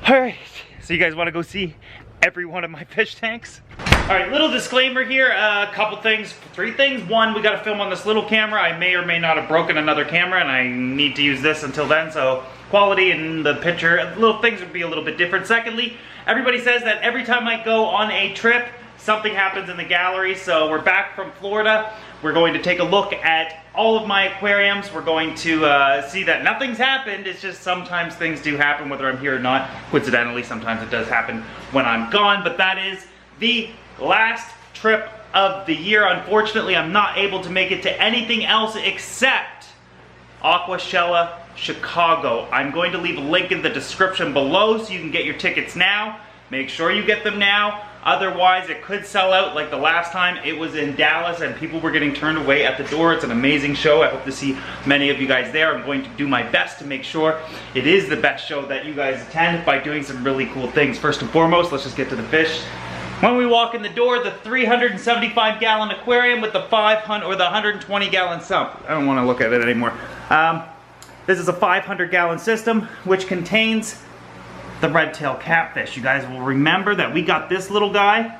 Alright, so you guys want to go see every one of my fish tanks? Alright, little disclaimer here, a couple things, 3 things. One, we gotta film on this little camera. I may or may not have broken another camera and I need to use this until then, so quality and the picture, little things would be a little bit different. Secondly, everybody says that every time I go on a trip, something happens in the gallery, so we're back from Florida. We're going to take a look at all of my aquariums. We're going to see that nothing's happened. It's just sometimes things do happen whether I'm here or not. Coincidentally, sometimes it does happen when I'm gone, but that is the last trip of the year. Unfortunately, I'm not able to make it to anything else except Aquashella Chicago. I'm going to leave a link in the description below so you can get your tickets now. Make sure you get them now. Otherwise, it could sell out like the last time. It was in Dallas and people were getting turned away at the door. It's an amazing show. I hope to see many of you guys there. I'm going to do my best to make sure it is the best show that you guys attend by doing some really cool things. First and foremost, let's just get to the fish. When we walk in the door, the 375-gallon aquarium with the 500 or the 120-gallon sump. I don't want to look at it anymore. This is a 500-gallon system which contains the Redtail catfish. You guys will remember that we got this little guy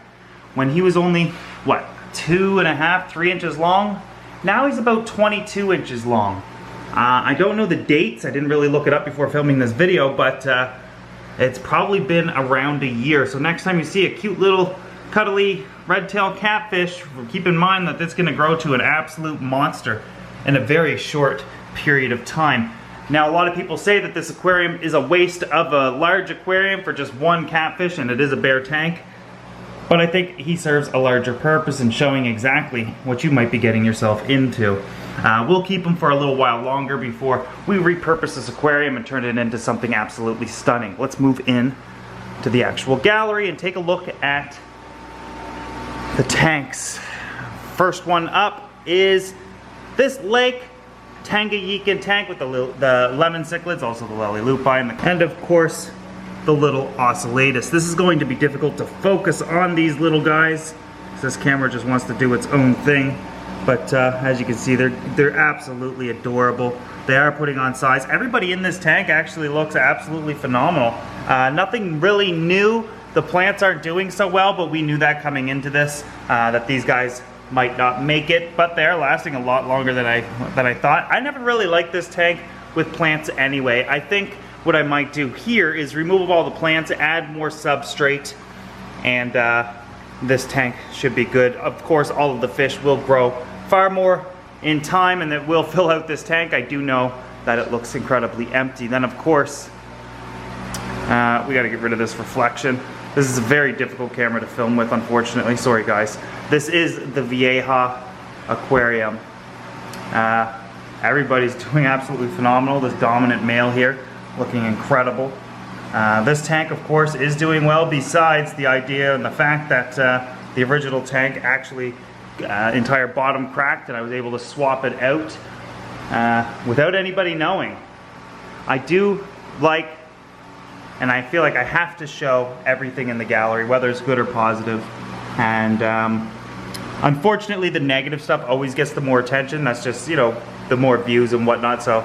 when he was only, what, 2.5, 3 inches long? Now he's about 22 inches long. I don't know the dates. I didn't really look it up before filming this video, but it's probably been around a year. So next time you see a cute little cuddly Redtail catfish, keep in mind that it's gonna grow to an absolute monster in a very short period of time. Now, a lot of people say that this aquarium is a waste of a large aquarium for just one catfish, and it is a bare tank. But I think he serves a larger purpose in showing exactly what you might be getting yourself into. We'll keep him for a little while longer before we repurpose this aquarium and turn it into something absolutely stunning. Let's move in to the actual gallery and take a look at the tanks. First one up is this Lake Tanganyikan tank with the lemon cichlids, also the Lelilupi, and of course the little Ocellatus. This is going to be difficult to focus on these little guys. This camera just wants to do its own thing, but as you can see, they're absolutely adorable. They are putting on size. Everybody in this tank actually looks absolutely phenomenal. Nothing really new. The plants aren't doing so well, but we knew that coming into this, that these guys might not make it, but they're lasting a lot longer than I thought. I never really liked this tank with plants anyway. I think what I might do here is remove all the plants, add more substrate, and this tank should be good. Of course, all of the fish will grow far more in time and it will fill out this tank. I do know that it looks incredibly empty. Then of course, we gotta get rid of this reflection. This is a very difficult camera to film with, unfortunately. Sorry guys. This is the Vieja aquarium. Everybody's doing absolutely phenomenal. This dominant male here, looking incredible. This tank, of course, is doing well, besides the idea and the fact that the original tank actually, entire bottom cracked and I was able to swap it out without anybody knowing. I do like, and I feel like I have to show everything in the gallery, whether it's good or positive. And unfortunately, the negative stuff always gets the more attention. That's just, you know, the more views and whatnot. So,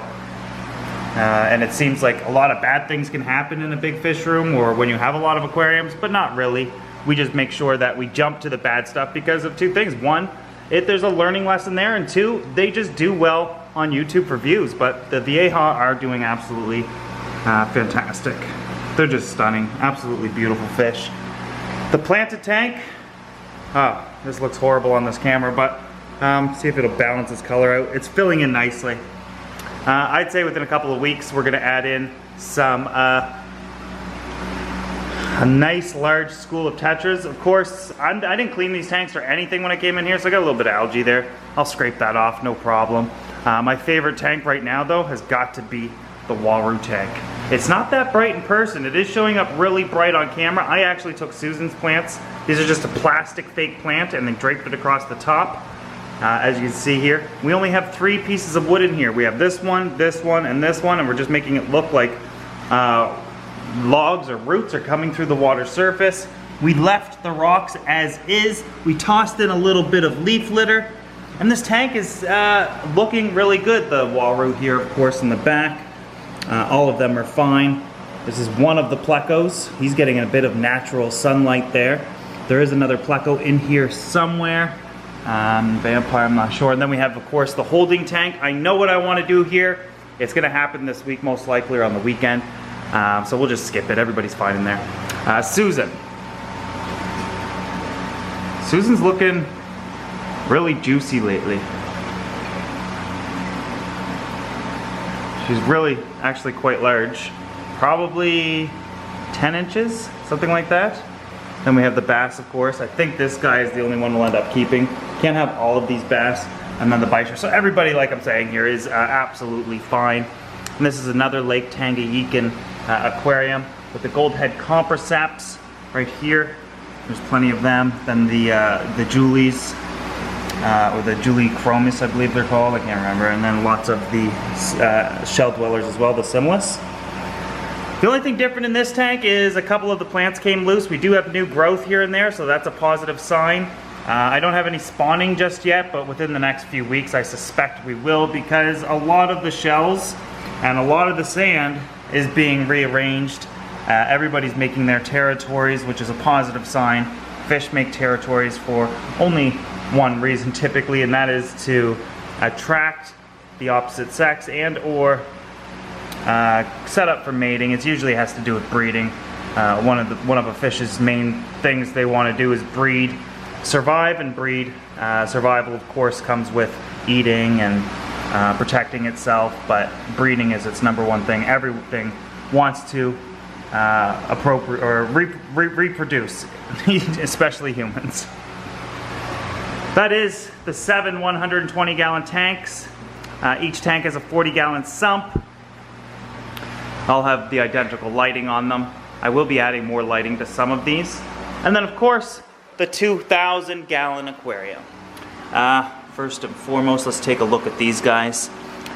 and it seems like a lot of bad things can happen in a big fish room or when you have a lot of aquariums, but not really. We just make sure that we jump to the bad stuff because of 2 things. One, there's a learning lesson there, and 2, they just do well on YouTube for views. But the Vieja are doing absolutely fantastic. They're just stunning, absolutely beautiful fish. The planted tank, oh, this looks horrible on this camera, but see if it'll balance its color out. It's filling in nicely. I'd say within a couple of weeks, we're gonna add in some, a nice large school of tetras. Of course, I didn't clean these tanks or anything when I came in here, so I got a little bit of algae there. I'll scrape that off, no problem. My favorite tank right now though has got to be the Waru tank. It's not that bright in person. It is showing up really bright on camera. I actually took Susan's plants. These are just a plastic fake plant and then draped it across the top. As you can see here, we only have 3 pieces of wood in here. We have this one, and this one, and we're just making it look like logs or roots are coming through the water surface. We left the rocks as is. We tossed in a little bit of leaf litter, and this tank is looking really good. The Waru here, of course, in the back. All of them are fine. This is one of the plecos. He's getting a bit of natural sunlight there. There is another pleco in here somewhere. Vampire, I'm not sure. And then we have, of course, the holding tank. I know what I want to do here. It's going to happen this week, most likely, or on the weekend. So we'll just skip it. Everybody's fine in there. Susan. Susan's looking really juicy lately. She's really actually quite large. Probably 10 inches, something like that. Then we have the bass, of course. I think this guy is the only one we'll end up keeping. Can't have all of these bass. And then the bichir. So everybody, like I'm saying here, is absolutely fine. And this is another Lake Tangayikan aquarium with the gold head compersaps right here. There's plenty of them. Then the Julies, or the Julie chromis, I believe they're called. I can't remember. And then lots of the shell dwellers as well, the Simless. The only thing different in this tank is a couple of the plants came loose. We do have new growth here and there, so that's a positive sign. I don't have any spawning just yet, but within the next few weeks I suspect we will, because a lot of the shells and a lot of the sand is being rearranged. Everybody's making their territories, which is a positive sign. Fish make territories for only one reason typically, and that is to attract the opposite sex and or set up for mating. It usually has to do with breeding. One of a fish's main things they want to do is breed. Survive and breed. Survival, of course, comes with eating and protecting itself, but breeding is its number one thing. Everything wants to reproduce, especially humans. That is the 7 120-gallon tanks. Each tank has a 40-gallon sump. I'll have the identical lighting on them. I will be adding more lighting to some of these. And then, of course, the 2,000-gallon aquarium. First and foremost, let's take a look at these guys.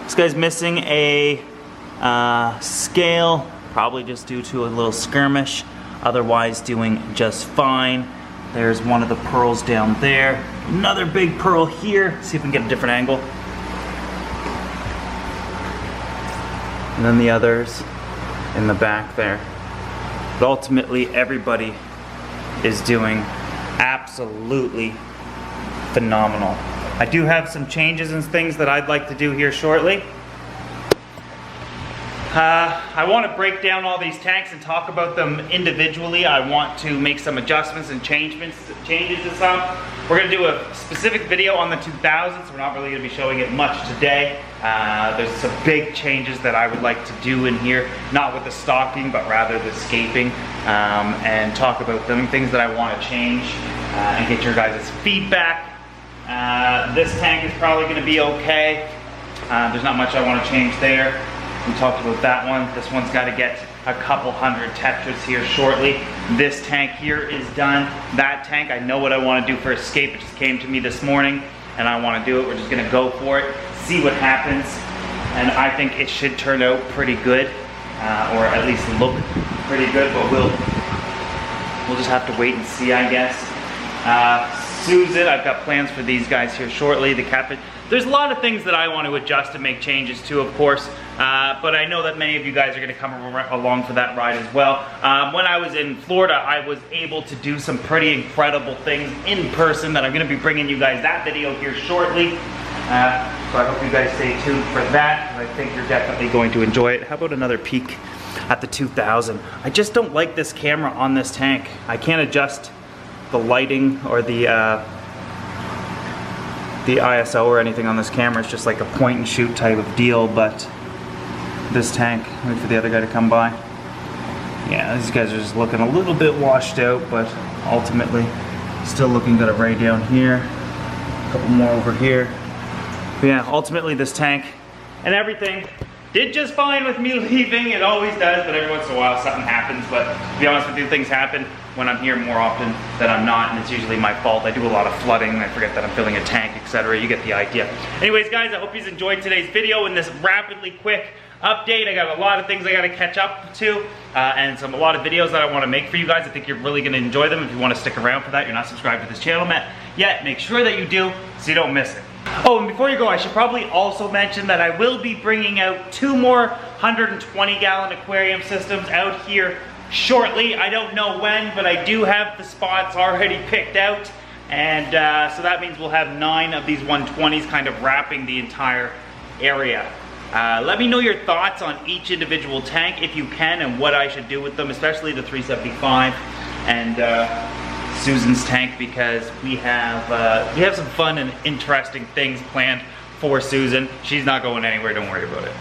This guy's missing a scale, probably just due to a little skirmish. Otherwise doing just fine. There's one of the pearls down there. Another big pearl here. See if we can get a different angle. And then the others in the back there. But ultimately, everybody is doing absolutely phenomenal. I do have some changes and things that I'd like to do here shortly. I want to break down all these tanks and talk about them individually. I want to make some adjustments and changes to some. We're going to do a specific video on the 2000s. We're not really going to be showing it much today. There's some big changes that I would like to do in here, not with the stocking, but rather the scaping, and talk about them, things that I want to change, and get your guys' feedback. This tank is probably going to be okay. There's not much I want to change there. We talked about that one. This one's got to get a couple hundred tetras here shortly. This tank here is done. That tank, I know what I want to do for escape. It just came to me this morning and I want to do it. We're just going to go for it, see what happens, and I think it should turn out pretty good, or at least look pretty good, but we'll just have to wait and see, I guess. Susan, I've got plans for these guys here shortly. The catfish. There's a lot of things that I want to adjust and make changes to, of course, but I know that many of you guys are going to come along for that ride as well. When I was in Florida, I was able to do some pretty incredible things in person that I'm going to be bringing you guys that video here shortly. So I hope you guys stay tuned for that, because I think you're definitely going to enjoy it. How about another peek at the 2000? I just don't like this camera on this tank. I can't adjust the lighting or the ISO or anything on this camera. It's just like a point and shoot type of deal, but this tank, wait for the other guy to come by. Yeah, these guys are just looking a little bit washed out, but ultimately still looking good right down here. A couple more over here. But yeah, ultimately this tank and everything did just fine with me leaving. It always does, but every once in a while something happens. But to be honest with you, things happen when I'm here more often than I'm not, and it's usually my fault. I do a lot of flooding, I forget that I'm filling a tank, etc. You get the idea. Anyways, guys, I hope you enjoyed today's video and this rapidly quick update. I got a lot of things I got to catch up to, and a lot of videos that I want to make for you guys. I think you're really going to enjoy them. If you want to stick around for that, you're not subscribed to this channel yet, make sure that you do so you don't miss it. Oh, and before you go, I should probably also mention that I will be bringing out 2 more 120-gallon aquarium systems out here shortly. I don't know when, but I do have the spots already picked out. And so that means we'll have 9 of these 120s kind of wrapping the entire area. Let me know your thoughts on each individual tank if you can, and what I should do with them, especially the 375 and Susan's tank, because we have some fun and interesting things planned for Susan. She's not going anywhere, don't worry about it.